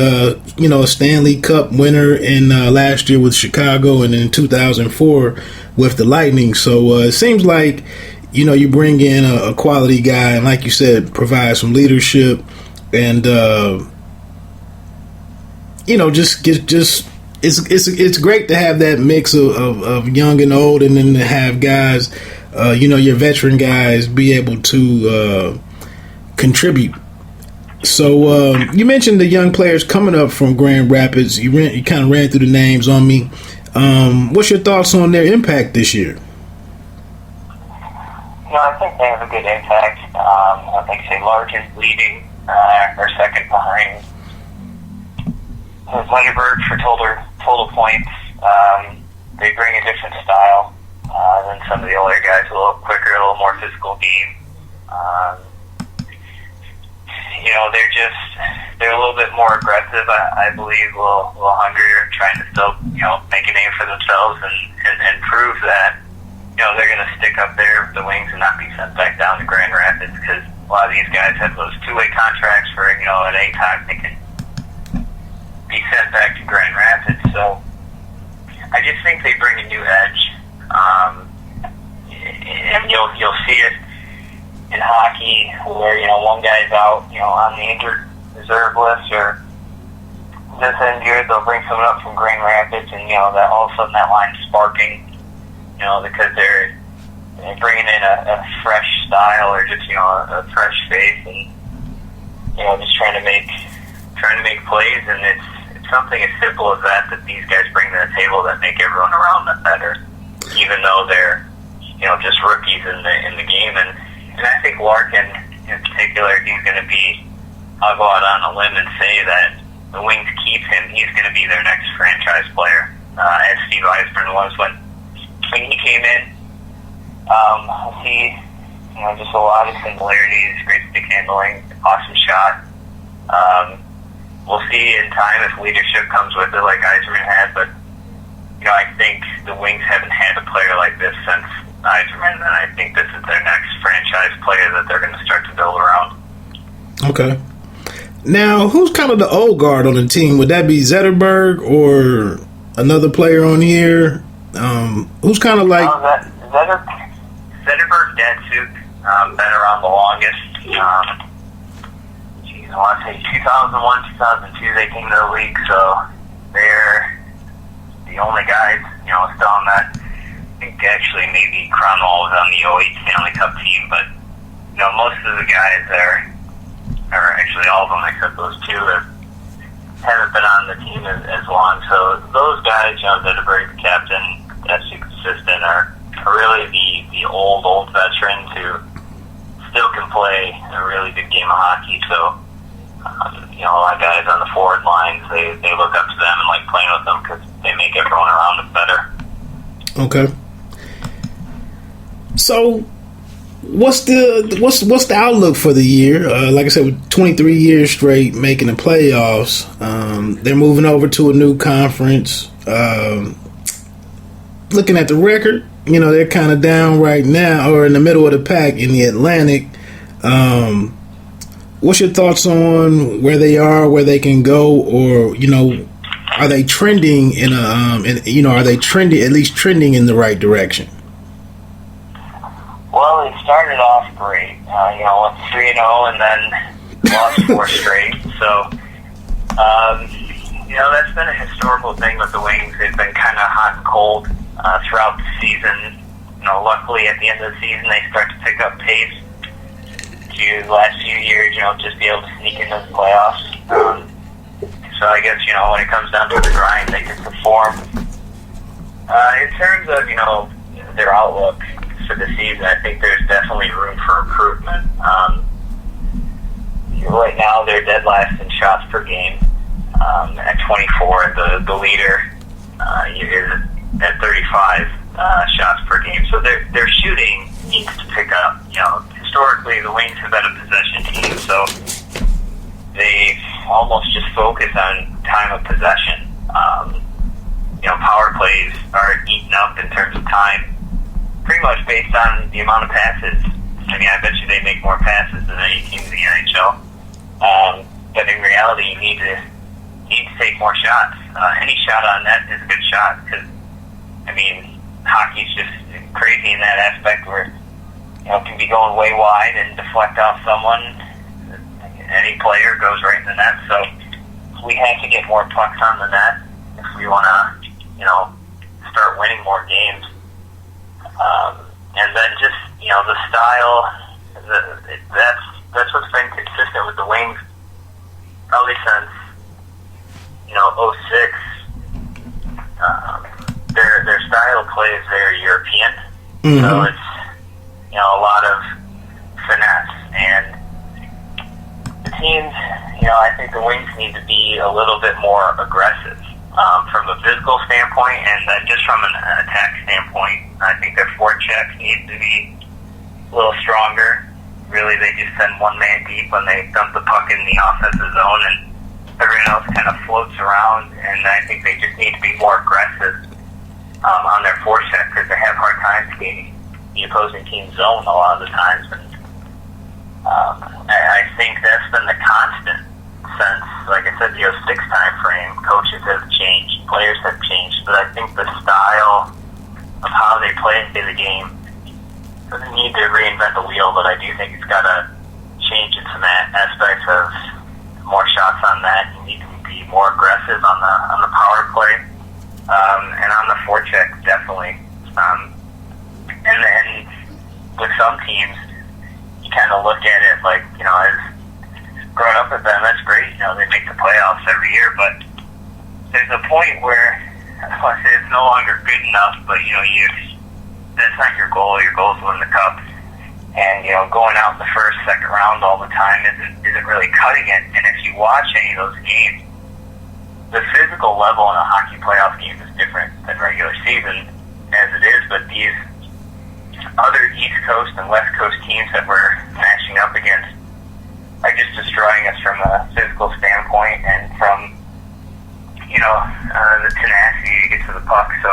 a Stanley Cup winner in last year with Chicago, and in 2004 with the Lightning. So it seems like, you bring in a quality guy, and like you said, provide some leadership, and it's great to have that mix of young and old, and then to have guys, your veteran guys, be able to contribute. So you mentioned the young players coming up from Grand Rapids. You kind of ran through the names on me. What's your thoughts on their impact this year? I think they have a good impact. I think, say, Larkin's leading, or second behind Zetterberg for total points. They bring a different style than some of the older guys, a little quicker, a little more physical game. They're a little bit more aggressive, I believe, a little hungrier, trying to still, make a name for themselves and prove that, they're going to stick up there with the Wings and not be sent back down to Grand Rapids, because a lot of these guys have those two-way contracts for, at any time they can be sent back to Grand Rapids. So I just think they bring a new edge, and you'll see it in hockey where, one guy's out, on the injured reserve list or just injured, they'll bring someone up from Grand Rapids, and, that all of a sudden that line's sparking, because they're bringing in a fresh style or just, a fresh face, and, just trying to make plays, and it's something as simple as that these guys bring to the table that make everyone around them better, even though they're, just rookies in the game. And I think Larkin, in particular, he's going to be, I'll go out on a limb and say that the Wings keep him, he's going to be their next franchise player, as Steve Eisman was when he came in. I see, just a lot of similarities, great stick handling, awesome shot. We'll see in time if leadership comes with it like Yzerman had, but, I think the Wings haven't had a player like this since Yzerman, and I think this is their next franchise player that they're going to start to build around. Okay. Now, who's kind of the old guard on the team? Would that be Zetterberg or another player on here? Who's kind of like... Zetterberg, Datsuk, been around the longest. I want to say 2001, 2002 they came to the league, so they're the only guys, still on that. I think actually maybe Cronwall was on the 08 Stanley Cup team, but, most of the guys there, or actually all of them except those two, haven't been on the team as long. So those guys, Zetterberg, the captain, Datsuk, assistant, are really the old veterans who still can play a really good game of hockey. So, a lot of guys on the forward lines, they look up to them and like playing with them because they make everyone around them better. Okay. So, what's the outlook for the year? Like I said, with 23 years straight making the playoffs, they're moving over to a new conference. Looking at the record, they're kind of down right now, or in the middle of the pack in the Atlantic. What's your thoughts on where they are, where they can go, or are they trending are they trending in the right direction? Well, they started off great. Went 3-0 and then lost 4 straight. So, that's been a historical thing with the Wings. They've been kind of hot and cold throughout the season. Luckily at the end of the season they start to pick up pace. The last few years, just be able to sneak into the playoffs. So I guess, when it comes down to the grind, they can perform. In terms of, their outlook for the season, I think there's definitely room for improvement. Right now, they're dead last in shots per game at 24. The leader is at 35 shots per game. So their shooting needs to pick up. Historically, the Wings have been a possession team, so they almost just focus on time of possession. Power plays are eaten up in terms of time, pretty much based on the amount of passes. I bet you they make more passes than any team in the NHL. But in reality, you need to need to take more shots. Any shot on net is a good shot because, I mean, hockey's just crazy in that aspect where, you know, it can be going way wide and deflect off someone. Any player goes right in the net. So we have to get more pucks on the net if we want to, you know, start winning more games. And then just, you know, the style, that's what's been consistent with the Wings probably since, you know, '06. Their style of play is very European. Mm-hmm. So it's, you know, a lot of finesse. And the teams, you know, I think the Wings need to be a little bit more aggressive from a physical standpoint, and then just from an attack standpoint. I think their forecheck needs to be a little stronger. Really, they just send one man deep when they dump the puck in the offensive zone, and everyone else kind of floats around. And I think they just need to be more aggressive on their forecheck because they have hard times skating the opposing team's zone a lot of the times. And I think that's been the constant since, like I said, the '06 time frame. Coaches have changed, players have changed, but I think the style of how they play the game doesn't need to reinvent the wheel, but I do think it's got to change in some aspects of more shots on that. You need to be more aggressive on the power play, and on the forecheck, definitely. And then with some teams, you kind of look at it like, you know, as growing up with them, that's great. You know, they make the playoffs every year, but there's a point where I want to say it's no longer good enough, but, you know, that's not your goal. Your goal is to win the cup. And, you know, going out in the first, second round all the time isn't really cutting it. And if you watch any of those games, the physical level in a hockey playoff game is different than regular season as it is, but these other East Coast and West Coast teams that we're matching up against are just destroying us from a physical standpoint and from, you know, the tenacity to get to the puck. So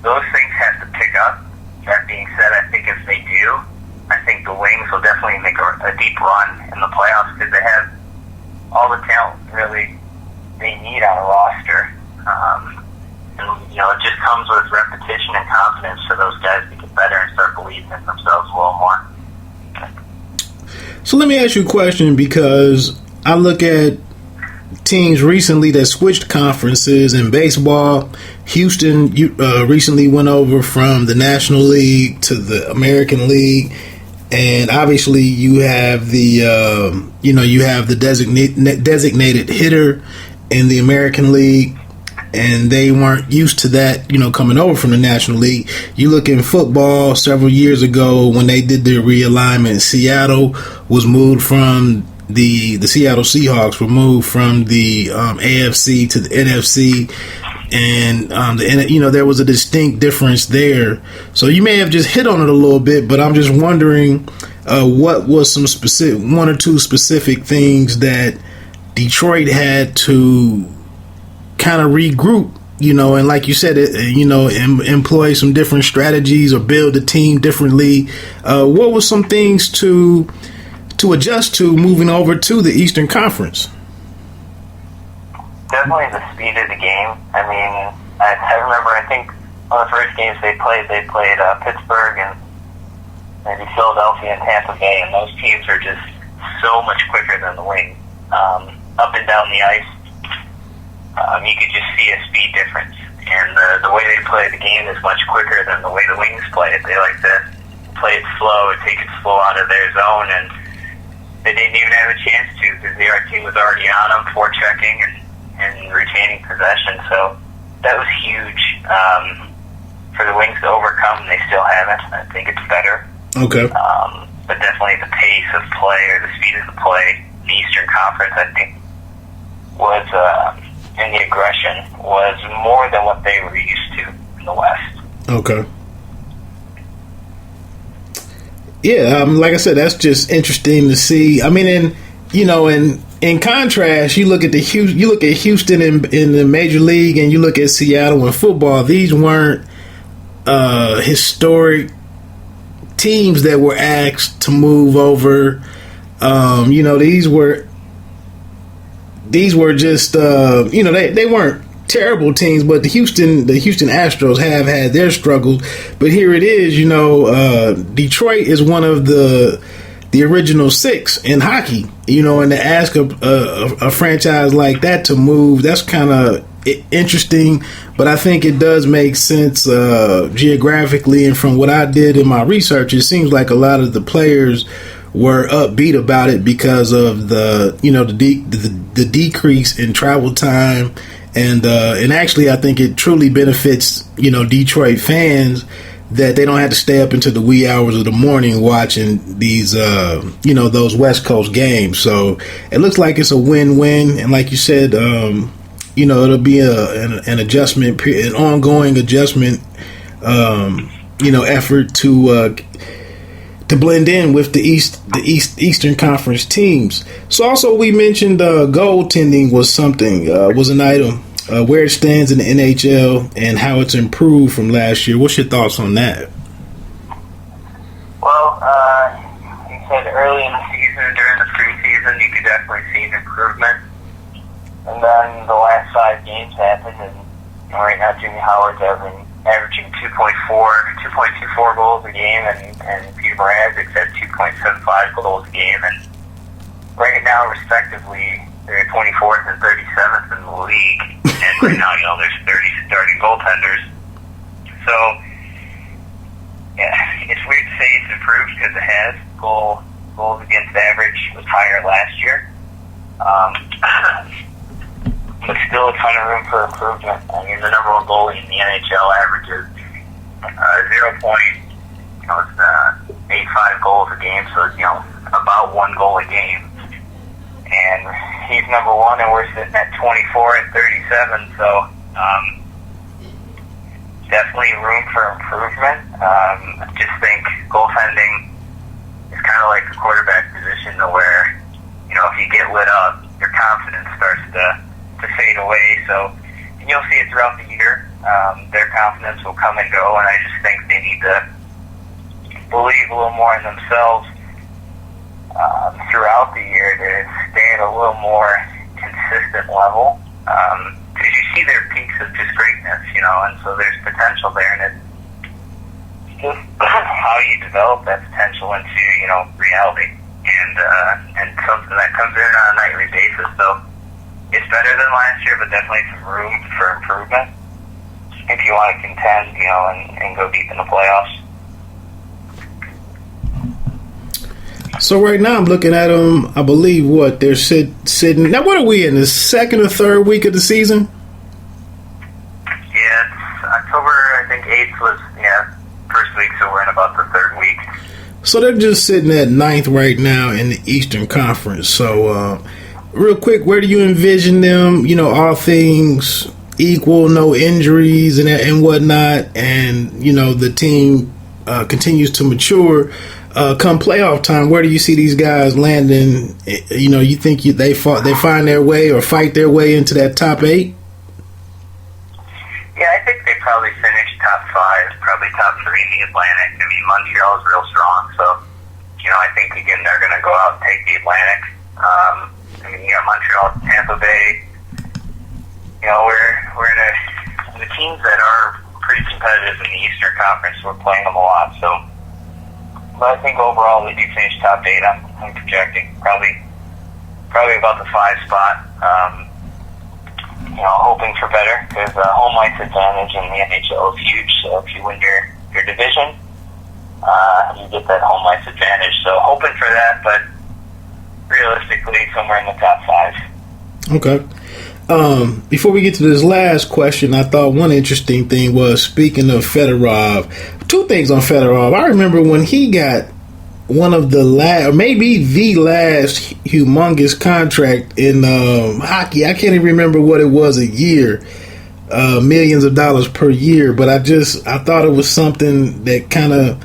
those things have to pick up. That being said, I think if they do, I think the Wings will definitely make a deep run in the playoffs because they have all the talent really they need on a roster. And, you know, it just comes with repetition and confidence for those guys to get better and start believing in themselves a little more. So let me ask you a question, because I look at teams recently that switched conferences in baseball. Houston recently went over from the National League to the American League, and obviously you have the designated hitter in the American League, and they weren't used to that, you know, coming over from the National League. You look in football several years ago when they did their realignment, Seattle was moved from the Seattle Seahawks were moved from the AFC to the NFC, and you know, there was a distinct difference there. So you may have just hit on it a little bit, but I'm just wondering what was some specific, one or two specific things that Detroit had to kind of regroup, you know, and like you said, you know, employ some different strategies or build the team differently. What were some things to adjust to moving over to the Eastern Conference? Definitely the speed of the game. I mean, I remember, I think one of the first games they played Pittsburgh and maybe Philadelphia and Tampa Bay, and those teams are just so much quicker than the Wings. Up and down the ice, you could just see a speed difference. And the way they play the game is much quicker than the way the Wings play it. They like to play it slow and take it slow out of their zone, and they didn't even have a chance to because the other team was already on them, forechecking and retaining possession. So that was huge for the Wings to overcome, and they still haven't. I think it's better. Okay. But definitely the pace of play or the speed of the play in the Eastern Conference, I think, was and the aggression was more than what they were used to in the West. Okay. Yeah, like I said, that's just interesting to see. I mean, in contrast, you look at Houston in the Major League, and you look at Seattle in football. These weren't historic teams that were asked to move over. These were these were just they weren't terrible teams, but the Houston Astros have had their struggles. But here it is, Detroit is one of the original six in hockey, and to ask a franchise like that to move, that's kind of interesting. But I think it does make sense geographically, and from what I did in my research, it seems like a lot of the players were upbeat about it because of the decrease in travel time, and actually I think it truly benefits Detroit fans that they don't have to stay up into the wee hours of the morning watching these those West Coast games. So it looks like it's a win-win, and like you said, it'll be an adjustment period, an ongoing adjustment effort to blend in with the Eastern Conference teams. So also we mentioned goaltending was an item, where it stands in the NHL and how it's improved from last year. What's your thoughts on that? Well, you said early in the season, during the preseason, you could definitely see an improvement. And then the last 5 games happened, and right now Jimmy Howard's averaging 2.24 goals a game, and Peter Mrazek's at 2.75 goals a game, and right now, respectively, they're 24th and 37th in the league, and right now, there's 30 starting goaltenders. So, yeah, it's weird to say it's improved because it has. Goals against average was higher last year. But still a ton of room for improvement. I mean, the number one goalie in the NHL averages 0.85 goals a game, so it's, about 1 goal a game. And he's number one, and we're sitting at 24 and 37, so definitely room for improvement. I just think goaltending is kind of like the quarterback position, to where, if you get lit up, your confidence starts to fade away. So, and you'll see it throughout the year. Their confidence will come and go, and I just think they need to believe a little more in themselves throughout the year to stay at a little more consistent level. Because you see their peaks of just greatness, and so there's potential there, and it's just how you develop that potential into, reality, and something that comes in on a nightly basis. So it's better than last year, but definitely some room for improvement if you want to contend, and go deep in the playoffs. So right now I'm looking at them, I believe they're sitting. Now what are we in, the second or third week of the season? Yeah, it's October, I think 8th was, first week, so we're in about the third week. So they're just sitting at 9th right now in the Eastern Conference. So real quick, where do you envision them, all things equal, no injuries and whatnot, and, the team continues to mature? Come playoff time, where do you see these guys landing? You think they find their way or fight their way into that top 8? Yeah, I think they probably finish top 5, probably top 3 in the Atlantic. I mean, Montreal is real strong, so I think again they're going to go out and take the Atlantic. You got Montreal, Tampa Bay. We're in the teams that are pretty competitive in the Eastern Conference. We're playing them a lot, so. But I think overall they do finish top 8. I'm projecting probably about the 5 spot. Hoping for better, because home ice advantage in the NHL is huge. So if you win your division, you get that home ice advantage. So hoping for that, but realistically somewhere in the top 5. Okay. Before we get to this last question, I thought one interesting thing was, speaking of Fedorov, 2 things on Fedorov. I remember when he got one of the last, or maybe the last humongous contract in hockey. I can't even remember what it was a year, millions of dollars per year. But I thought it was something that kind of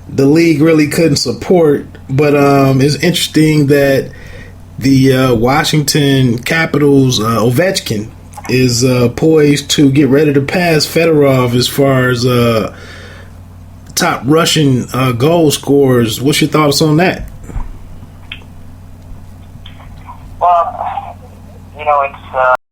the league really couldn't support. But it's interesting that the Washington Capitals Ovechkin is poised to get ready to pass Fedorov as far as top Russian goal scorers. What's your thoughts on that? Well, you know, it's